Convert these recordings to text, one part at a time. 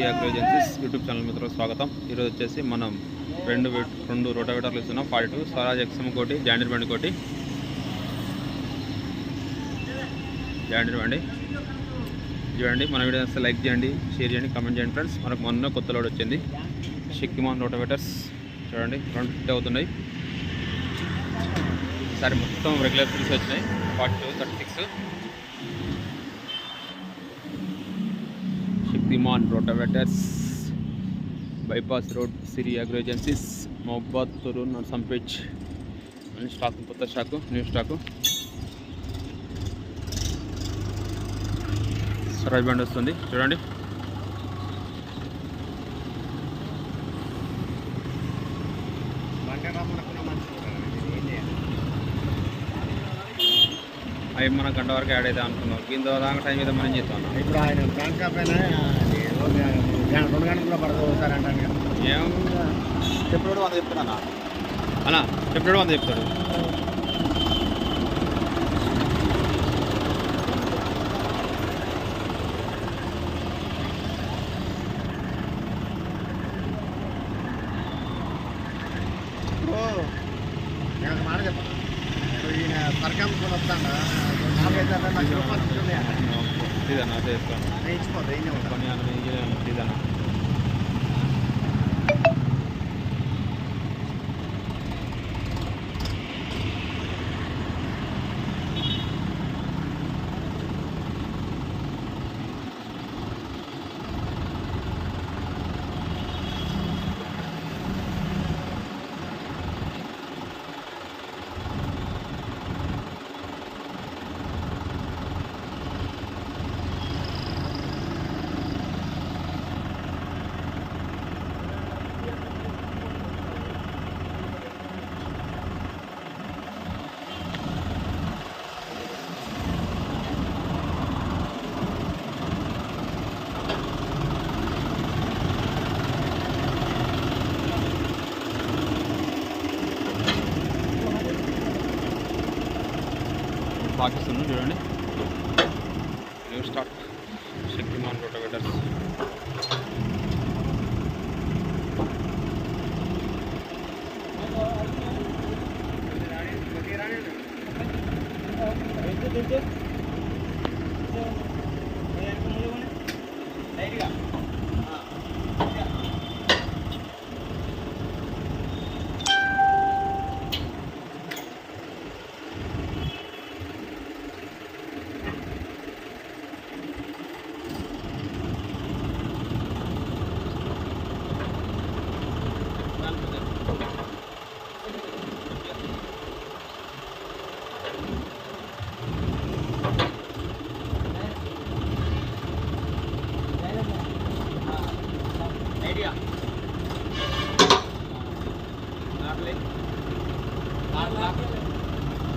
Agro agencies YouTube channel మిత్రులకు స్వాగతం. ఈరోజు వచ్చేసి మనం రెండు రోటావేటర్లు ఇస్తున్నాం. 42 స్వరాజ్ ఎక్స్ఎం కోటి, జాండీర్ బండి కోటి. జాండీర్ బండి చూడండి. మన వీడియో వస్తే లైక్ చేయండి, షేర్ చేయండి, కామెంట్ చేయండి ఫ్రెండ్స్. మనకు మొన్న కొత్త లోడ్ వచ్చింది శక్తిమాన్ రోటావేటర్స్. చూడండి 250 అవుతున్నాయి. ఈసారి మొత్తం రెగ్యులర్ ఫిల్స్ వచ్చినాయి. 42, 36 శక్తిమాన్ రోటావేటర్స్, బైపాస్ రోడ్, సిరి అగ్రో ఏజెన్సీస్, మహబాద్, తొరూరు, నర్సంపేట్. అన్ని స్టాక్, కొత్త స్టాకు, న్యూ స్టాకు. స్వరాజ్ బండి వస్తుంది చూడండి. అవి మన గంట వరకు యాడ్ అవుతాయి అనుకున్నాం. కింద దాకా టైం అయితే మనం చేస్తాం. ఇప్పుడు ఆయన బ్యాంక్ పైన 2 గంటలు పడదు సార్ అంటాను. ఏం చెప్పాడు 100 చెప్తాను అలా చెప్పాడు 100 చెప్తాడు. నేను మాట చెప్పాను. ఈయన సర్కాంకొని వస్తాను 4-5 లక్షల రూపాయలు ఇదన్నా చేస్తాను. ఇదన్నా పాకిస్తాన్ చూడండి. New stock Shaktiman rotavators.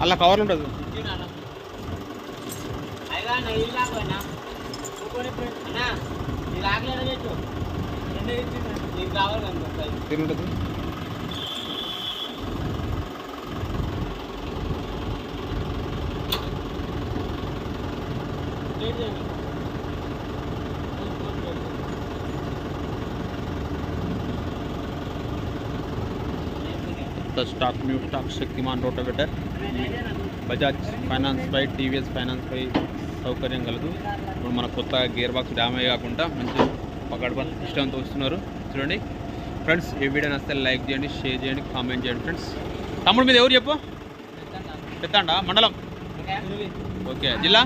అలా కవర్లు ఉంటుంది. తిరుగుతుంది. Stock, new stock Shaktiman rotavator. Bajaj finance పై, టీవీఎస్ ఫైనాన్స్ పై సౌకర్యం కలదు. ఇప్పుడు మన కొత్త గేర్ బాక్స్ డ్యామేజ్ కాకుండా మంచి పకడ్బ సిస్టంతో వస్తున్నారు చూడండి ఫ్రెండ్స్. ఈ వీడియో నచ్చితే లైక్ చేయండి, షేర్ చేయండి, కామెంట్ చేయండి ఫ్రెండ్స్. తమ్ముడు మీద ఎవరు చెప్పు? పెత్తండా మండలం. ఓకే, జిల్లా